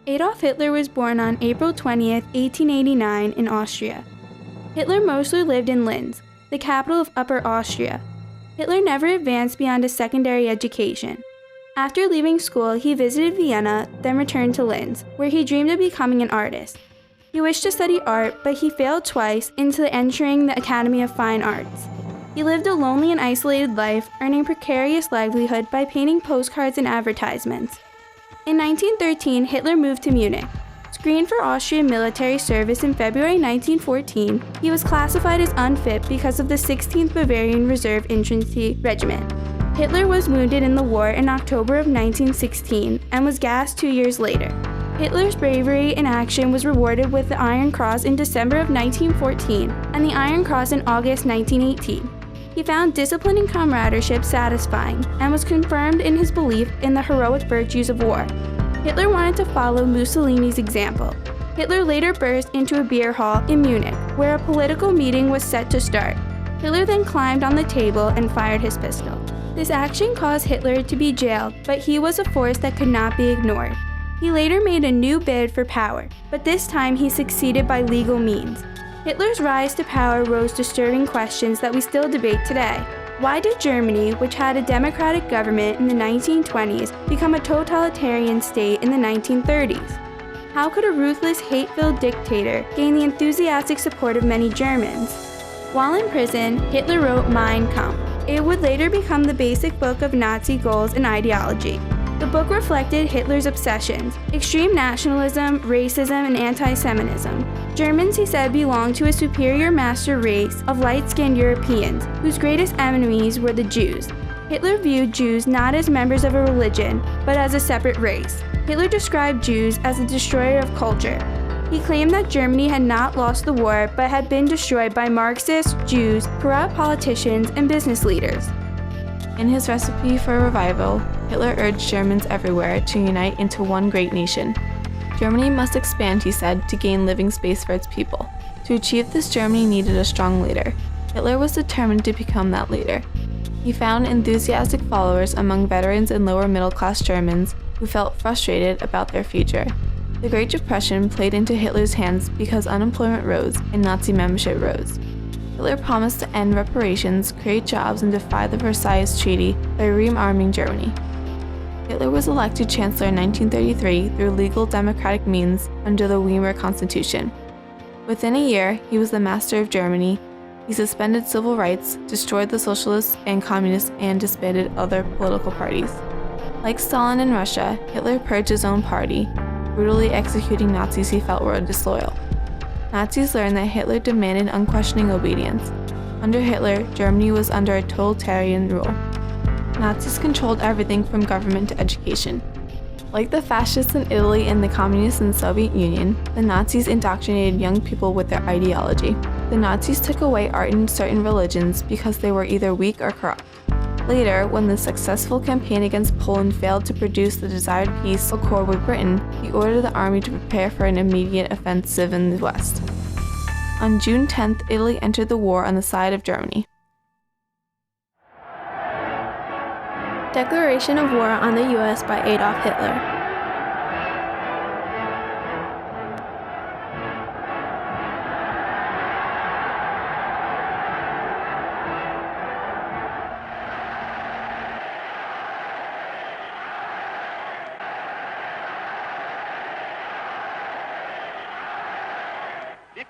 Adolf Hitler was born on April 20th, 1889 in Austria. Hitler mostly lived in Linz, the capital of Upper Austria. Hitler never advanced beyond a secondary education. After leaving school, he visited Vienna, then returned to Linz, where he dreamed of becoming an artist. He wished to study art, but he failed twice into entering the Academy of Fine Arts. He lived a lonely and isolated life, earning precarious livelihood by painting postcards and advertisements. In 1913, Hitler moved to Munich. Screened for Austrian military service in February 1914, he was classified as unfit because of the 16th Bavarian Reserve Infantry Regiment. Hitler was wounded in the war in October of 1916 and was gassed 2 years later. Hitler's bravery in action was rewarded with the Iron Cross in December of 1914 and the Iron Cross in August 1918. He found discipline and camaraderie satisfying and was confirmed in his belief in the heroic virtues of war. Hitler wanted to follow Mussolini's example. Hitler later burst into a beer hall in Munich, where a political meeting was set to start. Hitler then climbed on the table and fired his pistol. This action caused Hitler to be jailed, but he was a force that could not be ignored. He later made a new bid for power, but this time he succeeded by legal means. Hitler's rise to power rose disturbing questions that we still debate today. Why did Germany, which had a democratic government in the 1920s, become a totalitarian state in the 1930s? How could a ruthless, hate-filled dictator gain the enthusiastic support of many Germans? While in prison, Hitler wrote Mein Kampf. It would later become the basic book of Nazi goals and ideology. The book reflected Hitler's obsessions: extreme nationalism, racism, and anti-Semitism. Germans, he said, belonged to a superior master race of light-skinned Europeans, whose greatest enemies were the Jews. Hitler viewed Jews not as members of a religion, but as a separate race. Hitler described Jews as a destroyer of culture. He claimed that Germany had not lost the war, but had been destroyed by Marxists, Jews, corrupt politicians, and business leaders. In his recipe for revival, Hitler urged Germans everywhere to unite into one great nation. Germany must expand, he said, to gain living space for its people. To achieve this, Germany needed a strong leader. Hitler was determined to become that leader. He found enthusiastic followers among veterans and lower middle-class Germans who felt frustrated about their future. The Great Depression played into Hitler's hands because unemployment rose and Nazi membership rose. Hitler promised to end reparations, create jobs, and defy the Versailles Treaty by rearming Germany. Hitler was elected Chancellor in 1933 through legal democratic means under the Weimar Constitution. Within a year, he was the master of Germany. He suspended civil rights, destroyed the socialists and communists, and disbanded other political parties. Like Stalin in Russia, Hitler purged his own party, brutally executing Nazis he felt were disloyal. Nazis learned that Hitler demanded unquestioning obedience. Under Hitler, Germany was under a totalitarian rule. Nazis controlled everything from government to education. Like the fascists in Italy and the communists in the Soviet Union, the Nazis indoctrinated young people with their ideology. The Nazis took away art in certain religions because they were either weak or corrupt. Later, when the successful campaign against Poland failed to produce the desired peace accord with Britain, he ordered the army to prepare for an immediate offensive in the West. On June 10th, Italy entered the war on the side of Germany. Declaration of War on the U.S. by Adolf Hitler.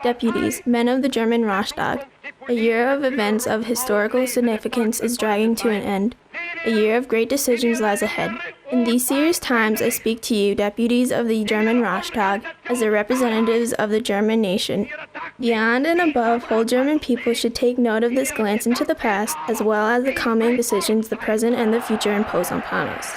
Deputies, men of the German Reichstag. A year of events of historical significance is dragging to an end. A year of great decisions lies ahead. In these serious times, I speak to you, deputies of the German Reichstag, as the representatives of the German nation. Beyond and above, whole German people should take note of this glance into the past, as well as the coming decisions the present and the future impose upon us.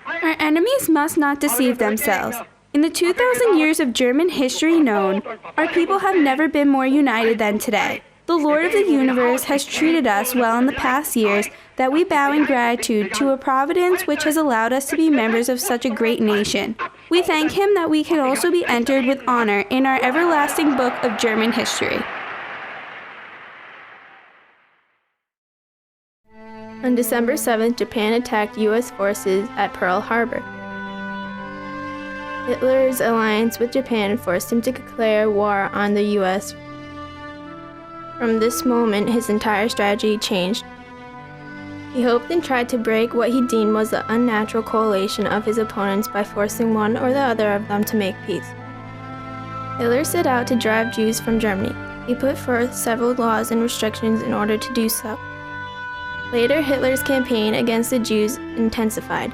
Our enemies must not deceive themselves. In the 2,000 years of German history known, our people have never been more united than today. The Lord of the universe has treated us well in the past years that we bow in gratitude to a providence which has allowed us to be members of such a great nation. We thank him that we can also be entered with honor in our everlasting book of German history. On December 7th, Japan attacked U.S. forces at Pearl Harbor. Hitler's alliance with Japan forced him to declare war on the U.S. From this moment, his entire strategy changed. He hoped and tried to break what he deemed was the unnatural coalition of his opponents by forcing one or the other of them to make peace. Hitler set out to drive Jews from Germany. He put forth several laws and restrictions in order to do so. Later, Hitler's campaign against the Jews intensified.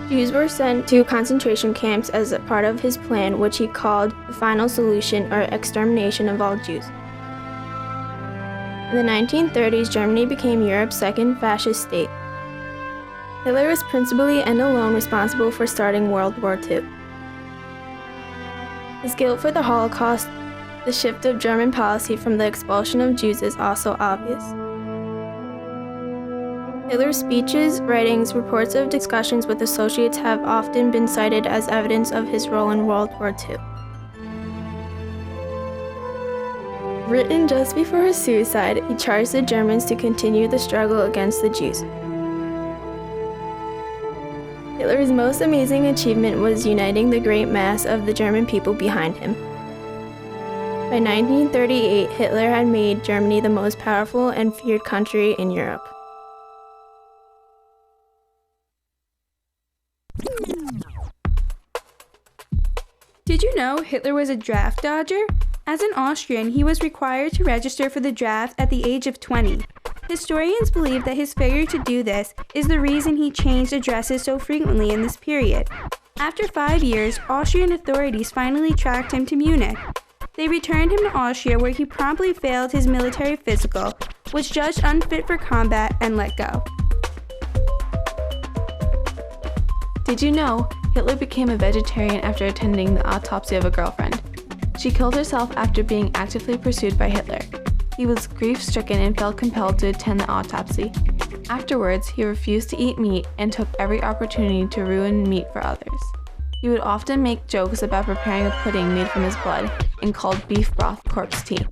Jews were sent to concentration camps as a part of his plan, which he called the final solution or extermination of all Jews. In the 1930s, Germany became Europe's second fascist state. Hitler was principally and alone responsible for starting World War II. His guilt for the Holocaust, the shift of German policy from the expulsion of Jews is also obvious. Hitler's speeches, writings, reports of discussions with associates have often been cited as evidence of his role in World War II. Written just before his suicide, he charged the Germans to continue the struggle against the Jews. Hitler's most amazing achievement was uniting the great mass of the German people behind him. By 1938, Hitler had made Germany the most powerful and feared country in Europe. Did you know Hitler was a draft dodger? As an Austrian, he was required to register for the draft at the age of 20. Historians believe that his failure to do this is the reason he changed addresses so frequently in this period. After 5 years, Austrian authorities finally tracked him to Munich. They returned him to Austria, where he promptly failed his military physical, was judged unfit for combat, and let go. Did you know Hitler became a vegetarian after attending the autopsy of a girlfriend? She killed herself after being actively pursued by Hitler. He was grief-stricken and felt compelled to attend the autopsy. Afterwards, he refused to eat meat and took every opportunity to ruin meat for others. He would often make jokes about preparing a pudding made from his blood and called beef broth corpse tea.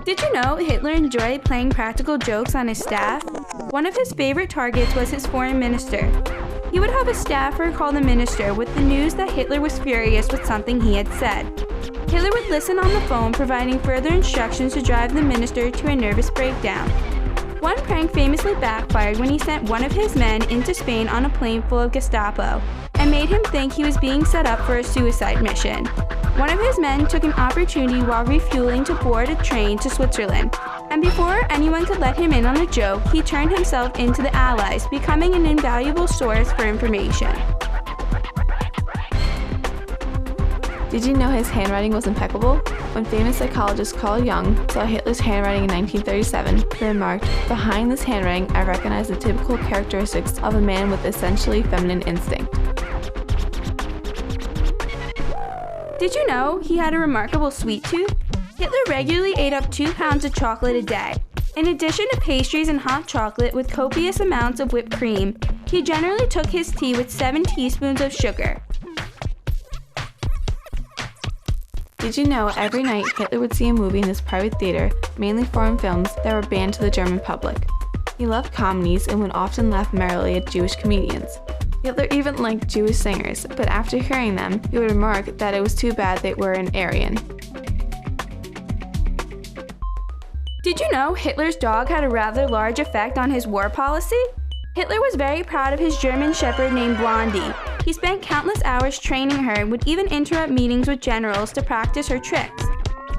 Did you know Hitler enjoyed playing practical jokes on his staff? One of his favorite targets was his foreign minister. He would have a staffer call the minister with the news that Hitler was furious with something he had said. Hitler would listen on the phone, providing further instructions to drive the minister to a nervous breakdown. One prank famously backfired when he sent one of his men into Spain on a plane full of Gestapo and made him think he was being set up for a suicide mission. One of his men took an opportunity while refueling to board a train to Switzerland, and before anyone could let him in on the joke, he turned himself into the Allies, becoming an invaluable source for information. Did you know his handwriting was impeccable? When famous psychologist Carl Jung saw Hitler's handwriting in 1937, he remarked, "Behind this handwriting, I recognize the typical characteristics of a man with essentially feminine instinct." Did you know he had a remarkable sweet tooth? Hitler regularly ate up 2 pounds of chocolate a day. In addition to pastries and hot chocolate with copious amounts of whipped cream, he generally took his tea with 7 teaspoons of sugar. Did you know every night Hitler would see a movie in his private theater, mainly foreign films that were banned to the German public? He loved comedies and would often laugh merrily at Jewish comedians. Hitler even liked Jewish singers, but after hearing them, he would remark that it was too bad they were an Aryan. Did you know Hitler's dog had a rather large effect on his war policy? Hitler was very proud of his German shepherd named Blondie. He spent countless hours training her and would even interrupt meetings with generals to practice her tricks.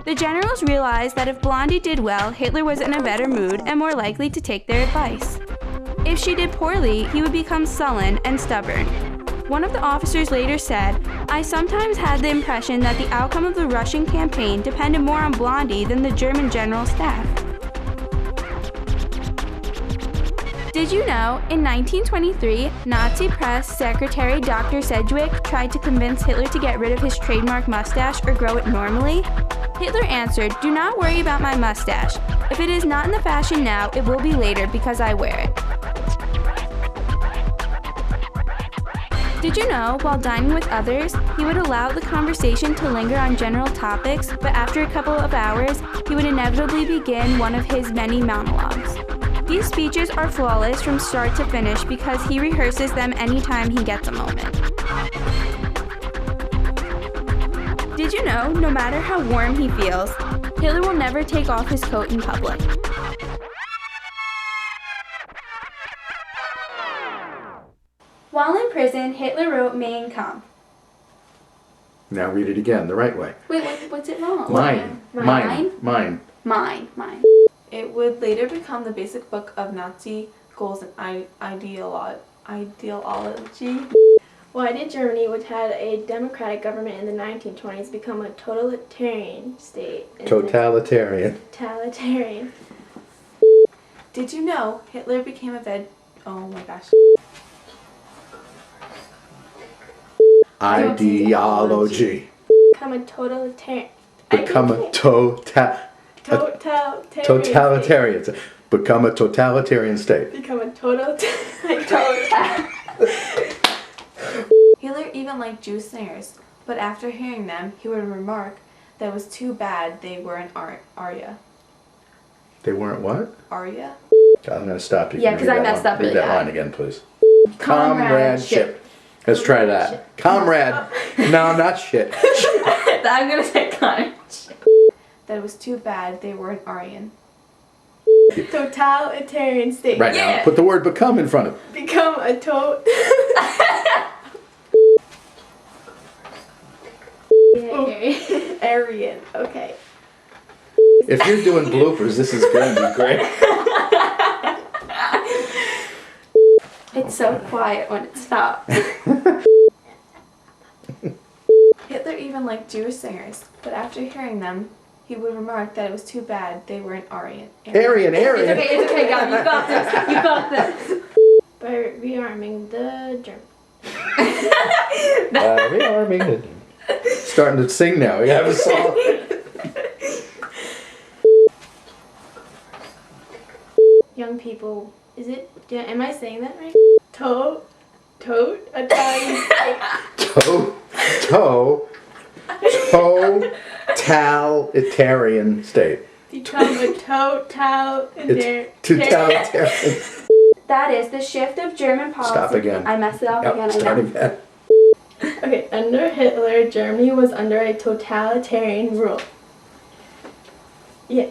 The generals realized that if Blondie did well, Hitler was in a better mood and more likely to take their advice. If she did poorly, he would become sullen and stubborn. One of the officers later said, "I sometimes had the impression that the outcome of the Russian campaign depended more on Blondie than the German general staff." Did you know, in 1923, Nazi press secretary Dr. Sedgwick tried to convince Hitler to get rid of his trademark mustache or grow it normally? Hitler answered, "Do not worry about my mustache. If it is not in the fashion now, it will be later because I wear it." Did you know, while dining with others, he would allow the conversation to linger on general topics, but after a couple of hours, he would inevitably begin one of his many monologues. These speeches are flawless from start to finish because he rehearses them anytime he gets a moment. Did you know, no matter how warm he feels, Hitler will never take off his coat in public? While in prison, Hitler wrote Mein Kampf. Now read it again, the right way. Wait, what's it wrong? Mine. It would later become the basic book of Nazi goals and ideology. Why did Germany, which had a democratic government in the 1920s, become a totalitarian state? Totalitarian. Totalitarian. Did you know Hitler became oh my gosh. Ideology. Become a totalitarian. Become a totalitarian. Become a totalitarian state. Become a totalitarian. Hitler even liked Jewish singers, but after hearing them, he would remark that it was too bad they weren't aria. They weren't what? Aria? God, I'm going to stop you. Yeah, because I messed up really Read that bad. line again, please. Comradeship. Let's try that. Comrade. No, not shit. I'm gonna say comradeship. That it was too bad they weren't Aryan. Totalitarian state. Right now, put the word become in front of it. Become a Aryan. Okay. If you're doing bloopers, this is going to be great. It's so quiet when it stops. Hitler even liked Jewish singers, but after hearing them, he would remark that it was too bad they weren't Aryan. Aryan. It's okay, Gabby, you got this. You got this. By rearming the Germans. Rearming. Starting to sing now. We have a song. Young people. Is it? Am I saying that right? Italian state. Totalitarian state. Become a totalitarian. Totalitarian. That is the shift of German policy. Stop again. I messed it up again. Start again. Okay, under Hitler, Germany was under a totalitarian rule. Yeah.